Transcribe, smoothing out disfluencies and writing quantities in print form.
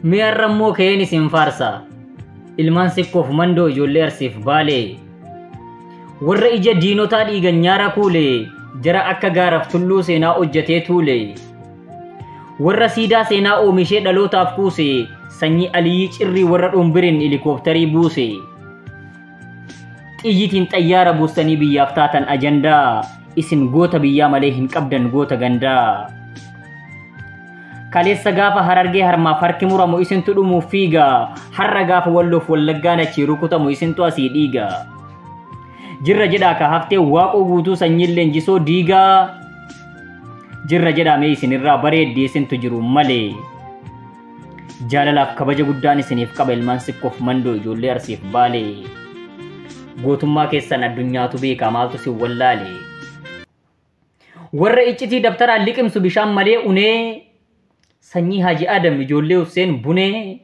Mi'arrammoo ka'een isin faarsa. Ilmaan sikkoof mandoo ijoollee arsiif baalee. Warra ija diinotaa dhiigan nyaara kuulee jara akka gaaraaf tulluu seenaa hojjetee tuulee. Warra siidaa seenaa oomishee dhalootaaf kuuse sanyii Aliyii Cirrii warra dhombirin helikooptarii buuse. Xiyyitiin xayyaara buustanii biyyaaf taatan ajandaa isin goota biyyaa malee hin qabdan goota gandaa. Kaleessa gaafa Harargee harmaaf harki muramu isintu dhumuuf fiiga. Har'a gaafa Walloof Wallaggaan achi rukutamu isintu asii dhiiga. Jirra jedhaa ka haftee waaqoo guutuu sanyiin leenjisoo diigaa. Jirra jedhaa mee isinirraa bareeddee isintu jiru malee. Jaalalaaf kabaja guddaan isiniif qaba ilmaan sikkoof mandoo ijoollee arsiif baalee. Gootummaa keessan addunyaatu beekaa maaltu si wallaale. Warra iccitii dabtaraan liqimsu bishaan malee unee. Sanyii Haji Adam ijoollee Hussein bunee.